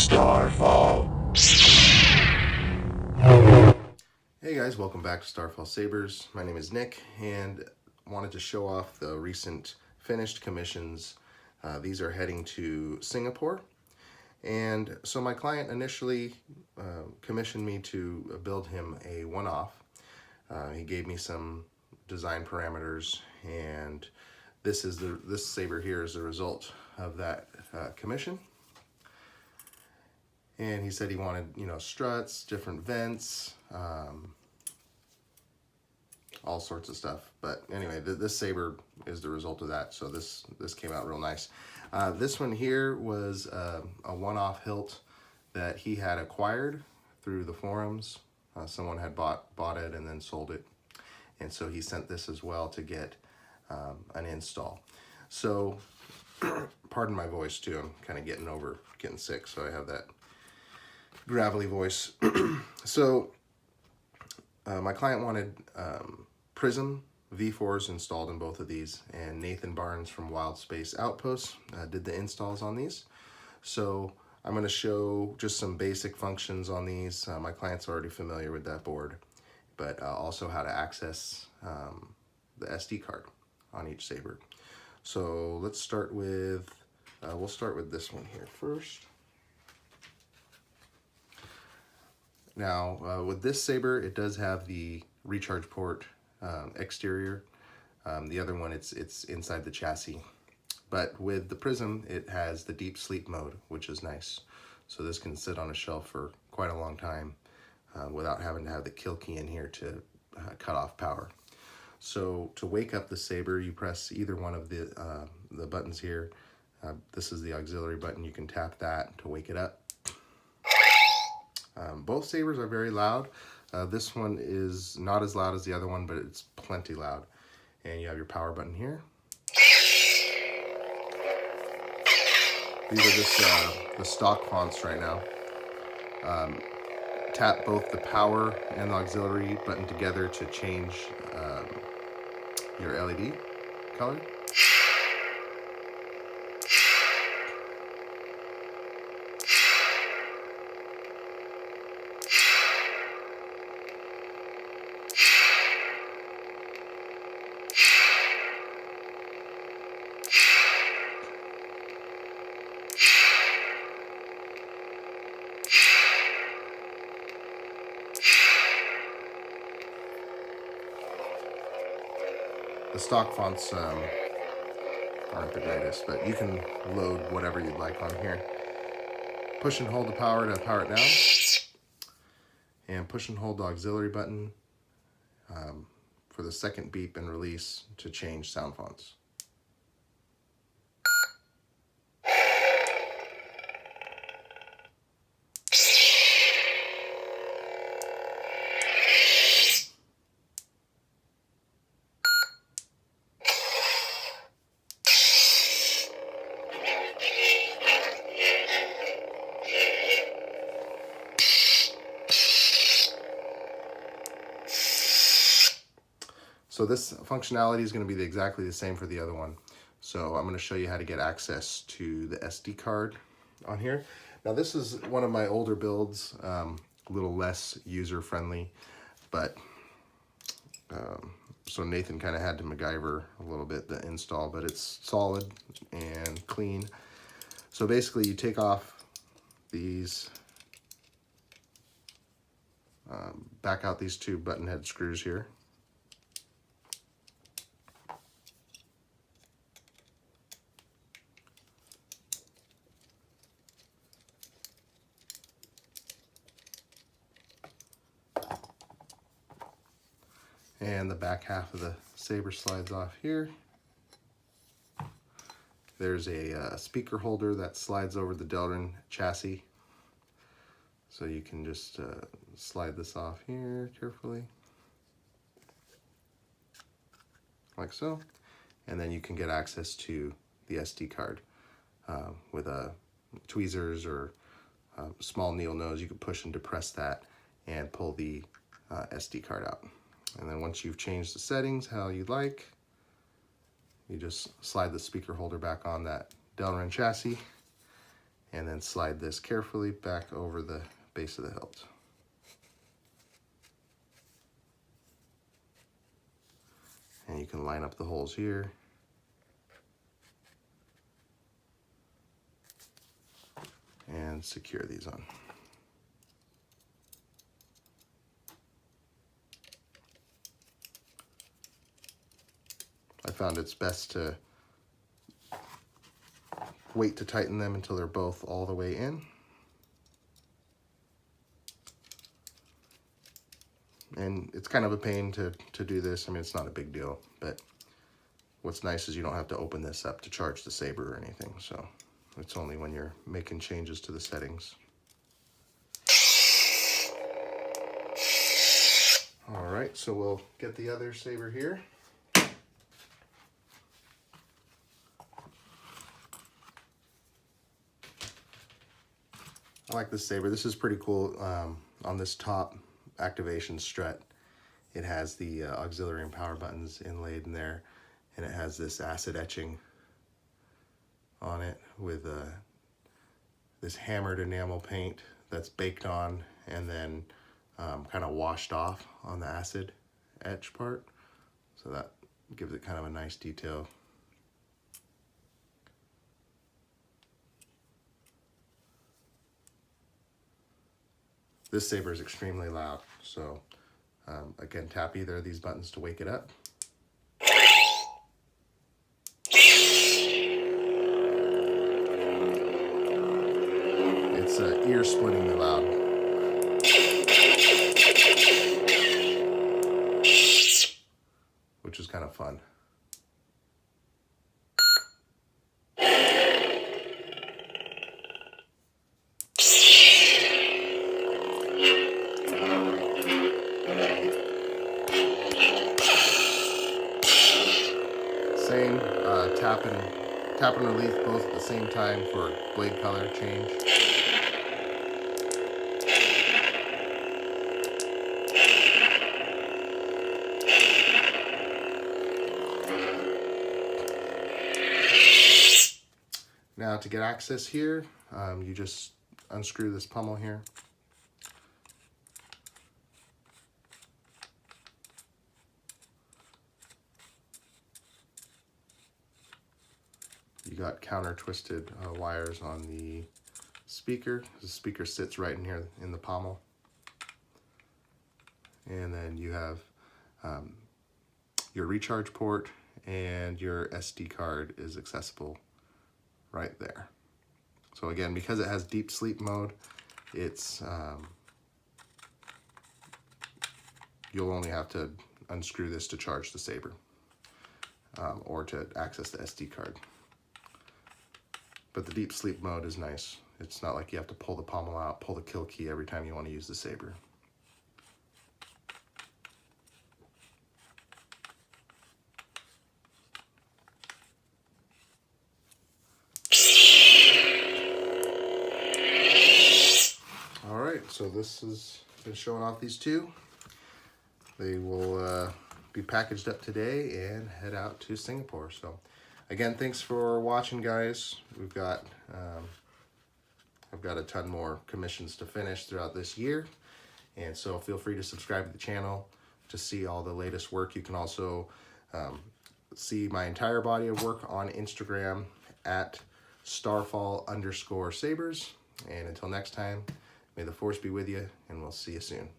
Starfall. Hey guys, welcome back to Starfall Sabers. My name is Nick and wanted to show off the recent finished commissions. These are heading to Singapore. And so my client initially commissioned me to build him a one-off. He gave me some design parameters, and this saber here is the result of that commission. And he said he wanted, struts, different vents, all sorts of stuff. But anyway, this saber is the result of that. So this came out real nice. This one here was a one-off hilt that he had acquired through the forums. Someone had bought it and then sold it. And so he sent this as well to get an install. So, pardon my voice too. I'm kind of getting sick, so I have that gravelly voice. So my client wanted Prism V4s installed in both of these, and Nathan Barnes from Wild Space Outpost did the installs on these. So I'm going to show just some basic functions on these. My client's already familiar with that board, but also how to access the SD card on each saber. So let's start with, we'll start with this one here first. Now, with this saber, it does have the recharge port exterior. The other one, it's inside the chassis. But with the Prism, it has the deep sleep mode, which is nice. So this can sit on a shelf for quite a long time without having to have the kill key in here to cut off power. So to wake up the saber, you press either one of the buttons here. This is the auxiliary button. You can tap that to wake it up. Both sabers are very loud. This one is not as loud as the other one, but it's plenty loud. And you have your power button here. These are just the stock fonts right now. Tap both the power and the auxiliary button together to change your LED color. The stock fonts aren't the greatest, but you can load whatever you'd like on here. Push and hold the power to power it down, and push and hold the auxiliary button for the second beep and release to change sound fonts. So this functionality is going to be exactly the same for the other one. So I'm going to show you how to get access to the SD card on here. Now this is one of my older builds, a little less user-friendly, but so Nathan kind of had to MacGyver a little bit the install, but it's solid and clean. So basically you take off these, back out these two button head screws here. And the back half of the saber slides off here. There's a speaker holder that slides over the Delrin chassis. So you can just slide this off here carefully. Like so. And then you can get access to the SD card with tweezers or small needle nose. You can push and depress that and pull the SD card out. And then once you've changed the settings how you'd like, you just slide the speaker holder back on that Delrin chassis, and then slide this carefully back over the base of the hilt. And you can line up the holes here. And secure these on. I found it's best to wait to tighten them until they're both all the way in. And it's kind of a pain to do this. I mean, it's not a big deal, but what's nice is you don't have to open this up to charge the saber or anything. So it's only when you're making changes to the settings. All right, so we'll get the other saber here. I like this saber. This is pretty cool. On this top activation strut, it has the auxiliary and power buttons inlaid in there, and it has this acid etching on it with this hammered enamel paint that's baked on and then kind of washed off on the acid etch part. So that gives it kind of a nice detail. This saber is extremely loud, so again, tap either of these buttons to wake it up. It's ear-splittingly loud. Which is kind of fun. Same, tap and release both at the same time for blade color change. Now to get access here, you just unscrew this pommel here. You got counter twisted wires on the speaker. The speaker sits right in here in the pommel. And then you have your recharge port, and your SD card is accessible right there. So again, because it has deep sleep mode, it's you'll only have to unscrew this to charge the saber or to access the SD card. But the deep sleep mode is nice. It's not like you have to pull the pommel out, pull the kill key every time you want to use the saber. All right, so this has been showing off these two. They will be packaged up today and head out to Singapore. So again, thanks for watching, guys. We've got I've got a ton more commissions to finish throughout this year, and so feel free to subscribe to the channel to see all the latest work. You can also see my entire body of work on Instagram at Starfall_Sabers. And until next time, may the force be with you, and we'll see you soon.